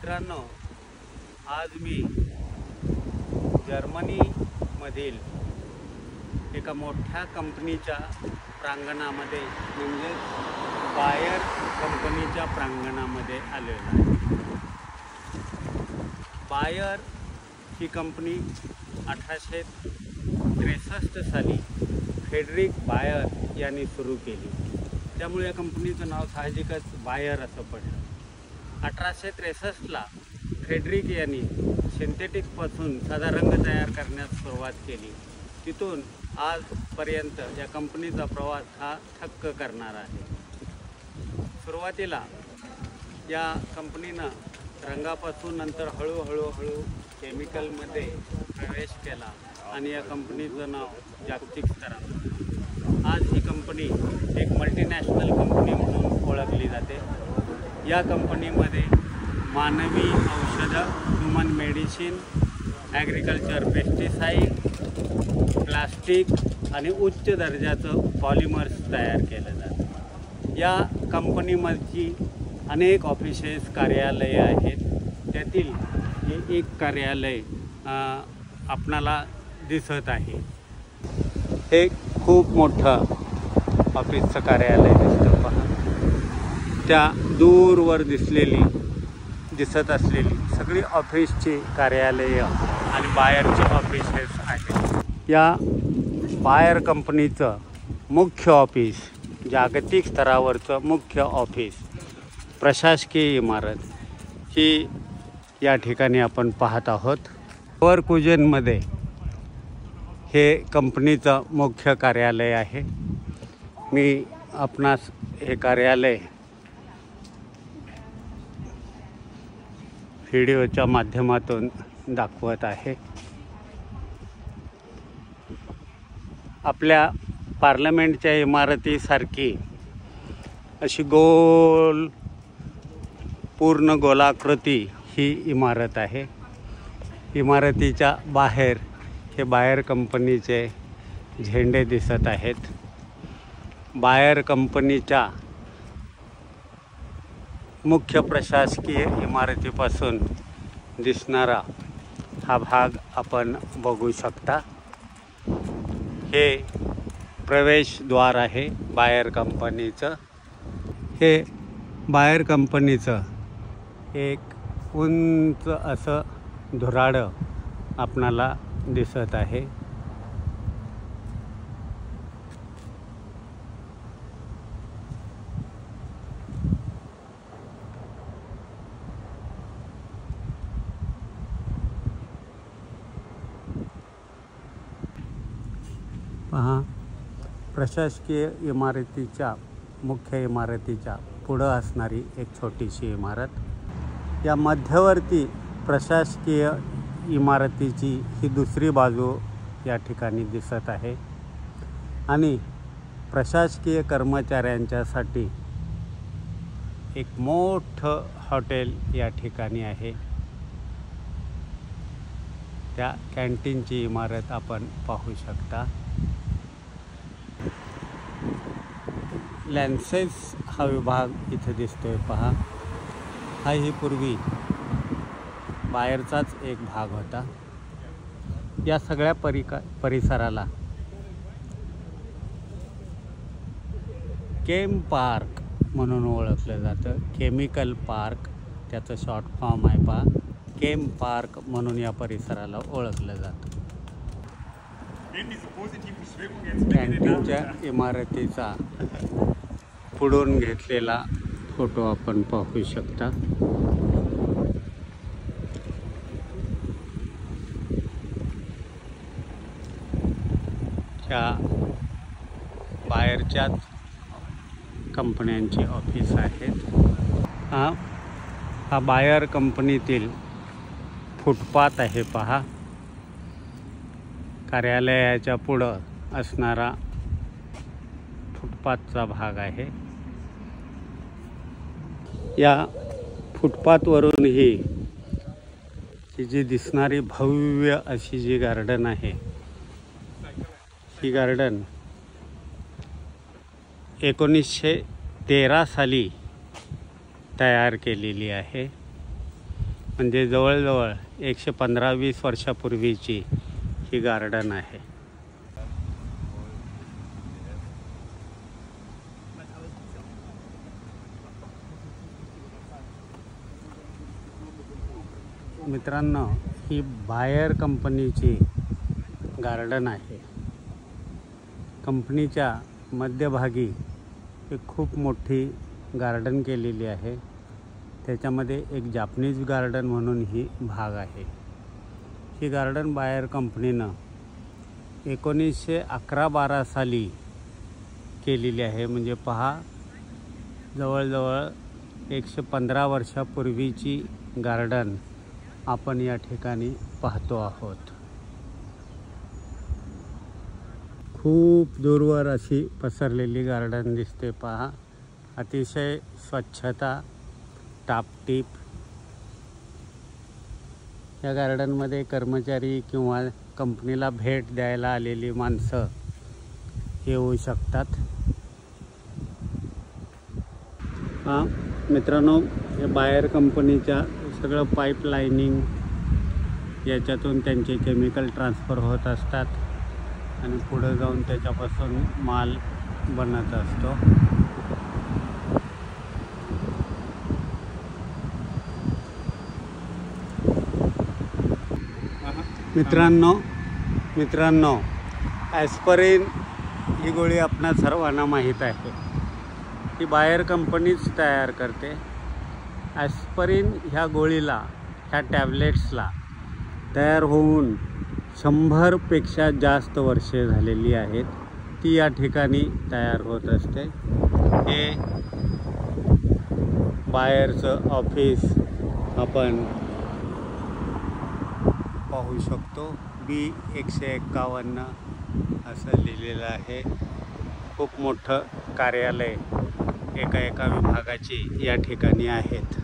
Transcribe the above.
मित्रांनो, आज मी जर्मनीमधील एका मोठ्या कंपनीच्या प्रांगणामध्ये म्हणजे बायर कंपनीच्या प्रांगणामध्ये आलेलो आहे। बायर ही कंपनी 1863 साली फ्रेडरिक बायर यांनी सुरू केली। त्यामुळे या कंपनीचं नाव साहजिकच बायर असं पडलं। 1863ला फ्रेडरिक यांनी सिंथेटिकपासून साधा रंग तयार करण्यास सुरुवात केली। तिथून आजपर्यंत या कंपनीचा प्रवास हा थक्क करणारा आहे। सुरुवातीला या कंपनीनं रंगापासून नंतर हळूहळू केमिकलमध्ये प्रवेश केला आणि या कंपनीचं नाव जागतिक स्तरावर आज ही कंपनी एक मल्टीनॅशनल कंपनी म्हणून ओळखली जाते। या कंपनीमध्ये मानवी औषधं, human medicine, agriculture, pesticide, plastic आणि उच्च दर्जाचं पॉलिमर्स तयार केलं जातं। या कंपनीमध्ये अनेक ऑफिसेस, कार्यालये आहेत। त्यातील हे एक कार्यालय आपणाला दिसत आहे। हे खूप मोठं ऑफिसचं कार्यालय दिसतं पहा। त्या दूरवर दिसत असलेली सगळी ऑफिसची कार्यालयं आणि बायरची ऑफिसेस आहेत। या बायर कंपनीचं मुख्य ऑफिस, जागतिक स्तरावरचं मुख्य ऑफिस, प्रशासकीय इमारत ही या ठिकाणी आपण पाहत आहोत। लेव्हरकुझेनमध्ये हे कंपनीचं मुख्य कार्यालय आहे। मी आपणास हे कार्यालय व्हिडिओच्या माध्यमातून दाखवत आहे। आपल्या पार्लमेंटच्या इमारतीसारखी अशी पूर्ण गोलाकृती ही इमारत आहे। इमारतीच्या बाहेर हे बायर कंपनीचे झेंडे दिसत आहेत। बायर कंपनीच्या मुख्य प्रशासकीय इमारतीपासून दिसणारा हा भाग आपण बघू शकता। हे प्रवेशद्वार आहे बायर कंपनीचं। हे बायर कंपनीचं एक उंच असं धुराळं आपणाला दिसत आहे। पहा, प्रशासकीय इमारतीच्या मुख्य इमारतीच्या पुढं असणारी एक छोटीशी इमारत। या मध्यवर्ती प्रशासकीय इमारतीची ही दुसरी बाजू या ठिकाणी दिसत आहे आणि प्रशासकीय कर्मचाऱ्यांच्यासाठी एक मोठं हॉटेल या ठिकाणी आहे। त्या कॅन्टीनची इमारत आपण पाहू शकता। लॅन्सेस हा विभाग इथे दिसतोय पहा। हा ही पूर्वी बायरचाच एक भाग होता। या सगळ्या परिसराला केम पार्क म्हणून ओळखलं जातं। केमिकल पार्क त्याचं शॉर्ट फॉर्म आहे पहा। केम पार्क म्हणून या परिसराला ओळखलं जातं। कॅन्टीनच्या इमारतीचा पुढून घेतलेला फोटो आपण पाहू शकता। ह्या बाहेरच्याच कंपन्यांची ऑफिस आहेत। हा बायर कंपनीतील फुटपाथ आहे पहा। कार्यालयाच्या पुढं असणारा फुटपाथचा भाग आहे। या फुटपाथवरून ही जी दिसणारी भव्य अशी जी गार्डन आहे, ही गार्डन 1913 साली तयार केलेली आहे। म्हणजे जवळजवळ 115-20 वर्षापूर्वीची ही गार्डन आहे. मित्रांनो, ही बायर कंपनीची गार्डन आहे. कंपनीच्या मध्यभागी एक खूप मोठी गार्डन केलेली आहे. त्याच्यामध्ये एक जापनीज गार्डन म्हणून ही भाग आहे. ही गार्डन बायर कंपनीनं 1911-12 साली केलेली आहे. म्हणजे पहा, जवळजवळ 115 वर्षापूर्वीची गार्डन आपण या ठिकाणी पाहतो आहोत. खूप दूरवर अशी पसरलेली गार्डन दिसते. पहा, अतिशय स्वच्छता, टापटीप. या गार्डनमध्ये कर्मचारी किंवा कंपनीला भेट द्यायला आलेली माणसं येऊ शकतात. हा मित्रांनो, हे बायर कंपनीच्या सगळं पाईपलाईनिंग याच्यातून त्यांचे केमिकल ट्रान्सफर होत असतात आणि पुढे जाऊन त्याच्यापासून माल बनत असतो. मित्रांनो, ॲस्परिन ही गोळी आपणा सर्वांना माहीत आहे. ती बायर कंपनीच तयार करते. ॲस्परिन ह्या गोळीला, ह्या टॅबलेट्सला तयार होऊन 100पेक्षा जास्त वर्षे झालेली आहेत. ती या ठिकाणी तयार होत असते. हे बायरचं ऑफिस आपण पाहू शकतो. B151 असं लिहिलेलं आहे. खूप मोठं कार्यालय एका विभागाची या ठिकाणी आहेत.